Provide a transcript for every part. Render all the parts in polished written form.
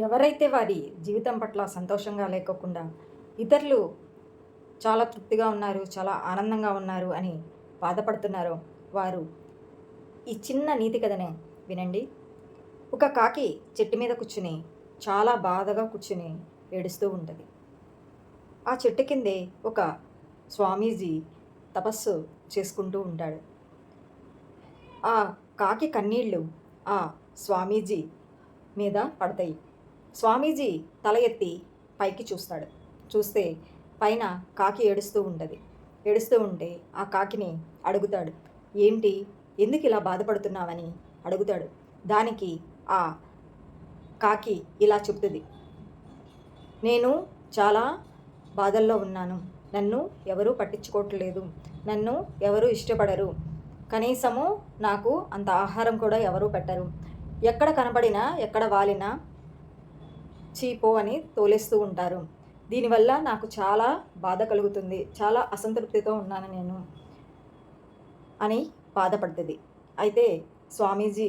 ఎవరైతే వారి జీవితం పట్ల సంతోషంగా లేకోకుండా ఇతరులు చాలా తృప్తిగా ఉన్నారు, చాలా ఆనందంగా ఉన్నారు అని బాధపడుతున్నారో వారు ఈ చిన్న నీతి కథను వినండి. ఒక కాకి చెట్టు మీద కూర్చుని చాలా బాధగా కూర్చుని ఏడుస్తూ ఉంటుంది. ఆ చెట్టు కిందే ఒక స్వామీజీ తపస్సు చేసుకుంటూ ఉంటాడు. ఆ కాకి కన్నీళ్ళు ఆ స్వామీజీ మీద పడతాయి. స్వామీజీ తల ఎత్తి పైకి చూస్తాడు. చూస్తే పైన కాకి ఏడుస్తూ ఉంటుంది. ఏడుస్తూ ఉంటే ఆ కాకిని అడుగుతాడు, ఏంటి, ఎందుకు ఇలా బాధపడుతున్నావని అడుగుతాడు. దానికి ఆ కాకి ఇలా చెప్తుంది, నేను చాలా బాధల్లో ఉన్నాను. నన్ను ఎవరూ పట్టించుకోవట్లేదు. నన్ను ఎవరూ ఇష్టపడరు. కనీసము నాకు అంత ఆహారం కూడా ఎవరూ పెట్టరు. ఎక్కడ కనపడినా, ఎక్కడ వాలినా చీపో అని తోలేస్తూ ఉంటారు. దీనివల్ల నాకు చాలా బాధ కలుగుతుంది. చాలా అసంతృప్తితో ఉన్నాను నేను అని బాధపడుతుంది. అయితే స్వామీజీ,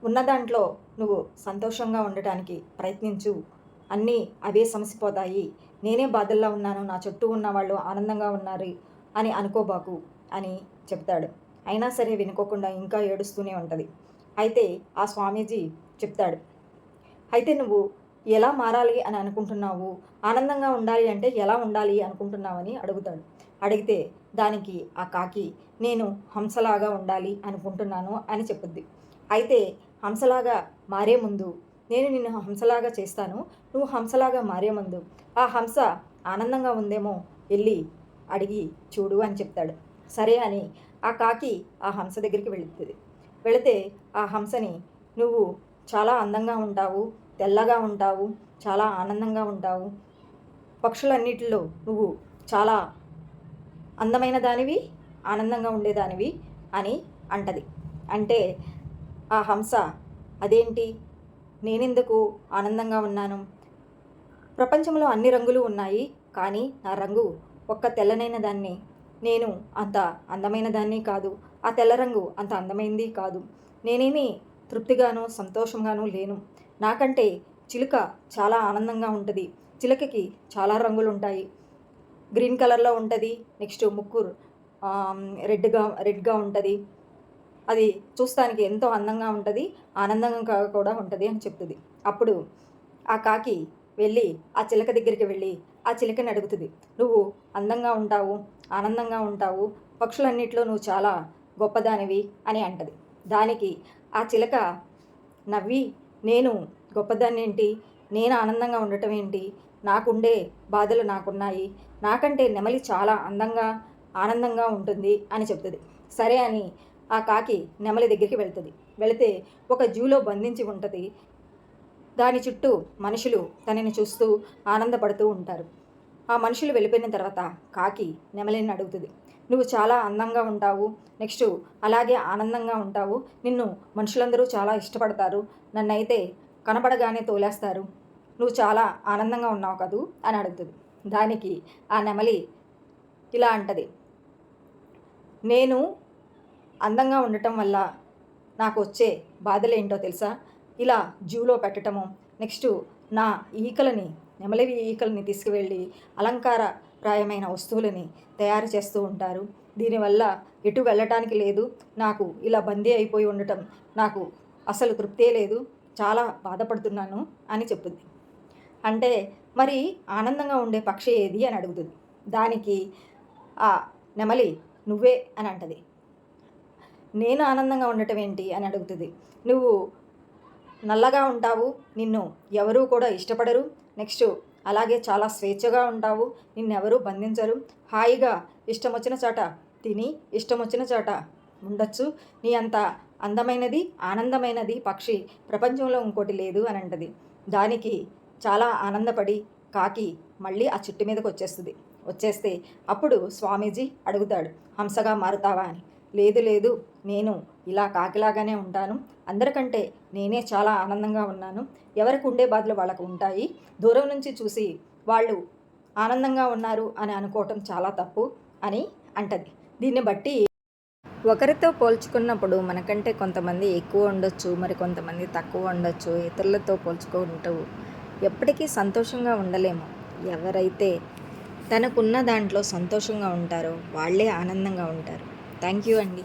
ఉన్న దాంట్లో నువ్వు సంతోషంగా ఉండటానికి ప్రయత్నించు. అన్నీ అవే సమసిపోతాయి. నేనే బాధల్లో ఉన్నాను, నా చుట్టూ ఉన్న వాళ్ళు ఆనందంగా ఉన్నారు అని అనుకోబాకు అని చెప్తాడు. అయినా సరే వినుకోకుండా ఇంకా ఏడుస్తూనే ఉంటుంది. అయితే ఆ స్వామీజీ చెప్తాడు, అయితే నువ్వు ఎలా మారాలి అని అనుకుంటున్నావు, ఆనందంగా ఉండాలి అంటే ఎలా ఉండాలి అనుకుంటున్నావని అడుగుతాడు. అడిగితే దానికి ఆ కాకి, నేను హంసలాగా ఉండాలి అనుకుంటున్నాను అని చెప్పుద్ది. అయితే హంసలాగా మారే ముందు నేను నిన్ను హంసలాగా చేస్తాను, నువ్వు హంసలాగా మారే ముందు ఆ హంస ఆనందంగా ఉందేమో వెళ్ళి అడిగి చూడు అని చెప్తాడు. సరే అని ఆ కాకి ఆ హంస దగ్గరికి వెళుతుంది. వెళితే ఆ హంసని, నువ్వు చాలా అందంగా ఉంటావు, తెల్లగా ఉంటావు, చాలా ఆనందంగా ఉంటావు, పక్షులన్నిటిలో నువ్వు చాలా అందమైన దానివి, ఆనందంగా ఉండేదానివి అని అంటది. అంటే ఆ హంస, అదేంటి, నేనెందుకు ఆనందంగా ఉన్నాను? ప్రపంచంలో అన్ని రంగులు ఉన్నాయి, కానీ నా రంగు ఒక్క తెల్లనైన దాన్ని. నేను అంత అందమైన దాన్ని కాదు, ఆ తెల్ల రంగు అంత అందమైంది కాదు. నేనేమి తృప్తిగాను సంతోషంగాను లేను. నాకంటే చిలుక చాలా ఆనందంగా ఉంటుంది. చిలుకకి చాలా రంగులు ఉంటాయి. గ్రీన్ కలర్లో ఉంటుంది, నెక్స్ట్ ముక్కు రెడ్గా ఉంటుంది. అది చూస్తానికి ఎంతో అందంగా ఉంటుంది, ఆనందంగా కూడా ఉంటుంది అని చెప్తుంది. అప్పుడు ఆ కాకి వెళ్ళి ఆ చిలక దగ్గరికి వెళ్ళి ఆ చిలకని అడుగుతుంది, నువ్వు అందంగా ఉంటావు, ఆనందంగా ఉంటావు, పక్షులన్నిట్లో నువ్వు చాలా గొప్పదానివి అని అంటది. దానికి ఆ చిలక నవ్వి, నేను గొప్పదాన్ని ఏంటి, నేను ఆనందంగా ఉండటం ఏంటి, నాకుండే బాధలు నాకున్నాయి, నాకంటే నెమలి చాలా అందంగా ఆనందంగా ఉంటుంది అని చెప్తుంది. సరే అని ఆ కాకి నెమలి దగ్గరికి వెళ్తుంది. వెళితే ఒక జూలో బంధించి ఉంటుంది. దాని చుట్టూ మనుషులు తనని చూస్తూ ఆనందపడుతూ ఉంటారు. ఆ మనుషులు వెళ్ళిపోయిన తర్వాత కాకి నెమలిని అడుగుతుంది, నువ్వు చాలా అందంగా ఉంటావు, నెక్స్ట్ అలాగే ఆనందంగా ఉంటావు, నిన్ను మనుషులందరూ చాలా ఇష్టపడతారు, నన్నైతే కనపడగానే తోలేస్తారు, నువ్వు చాలా ఆనందంగా ఉన్నావు కదూ అని అడుగుతుంది. దానికి ఆ నెమలి ఇలా అంటది, నేను అందంగా ఉండటం వల్ల నాకు వచ్చే బాధలేంటో తెలుసా? ఇలా జూలో పెట్టడము, నెక్స్ట్ నా ఈకలని, నెమలివి ఈకలని తీసుకువెళ్ళి అలంకారప్రాయమైన వస్తువులని తయారు చేస్తూ ఉంటారు. దీనివల్ల ఎటు వెళ్ళటానికి లేదు. నాకు ఇలా బందీ అయిపోయి ఉండటం నాకు అసలు తృప్తే లేదు, చాలా బాధపడుతున్నాను అని చెప్తుంది. అంటే మరి ఆనందంగా ఉండే పక్షి ఏది అని అడుగుతుంది. దానికి ఆ నెమలి నువ్వే అని అంటది. నేను ఆనందంగా ఉండటం ఏంటి అని అడుగుతుంది. నువ్వు నల్లగా ఉంటావు, నిన్ను ఎవరూ కూడా ఇష్టపడరు, నెక్స్ట్ అలాగే చాలా స్వేచ్ఛగా ఉంటావు, నిన్నెవరూ బంధించరు, హాయిగా ఇష్టం వచ్చిన చోట తిని ఇష్టం వచ్చిన చోట ఉండొచ్చు, నీ అంత అందమైనది ఆనందమైనది పక్షి ప్రపంచంలో ఇంకోటి లేదు అని అంటది. దానికి చాలా ఆనందపడి కాకి మళ్ళీ ఆ చెట్టు మీదకి వచ్చేస్తుంది. వచ్చేస్తే అప్పుడు స్వామీజీ అడుగుతాడు, హంసగా మారుతావా అని. లేదు లేదు, నేను ఇలా కాకిలాగానే ఉంటాను, అందరికంటే నేనే చాలా ఆనందంగా ఉన్నాను, ఎవరికి ఉండే బాధలు వాళ్ళకు ఉంటాయి, దూరం నుంచి చూసి వాళ్ళు ఆనందంగా ఉన్నారు అని అనుకోవటం చాలా తప్పు అని అంటది. దీన్ని బట్టి ఒకరితో పోల్చుకున్నప్పుడు మనకంటే కొంతమంది ఎక్కువ ఉండొచ్చు, మరి కొంతమంది తక్కువ ఉండొచ్చు. ఇతరులతో పోల్చుకుంటూ ఎప్పటికీ సంతోషంగా ఉండలేము. ఎవరైతే తనకున్న దాంట్లో సంతోషంగా ఉంటారో వాళ్ళే ఆనందంగా ఉంటారు. థ్యాంక్ యూ అండి.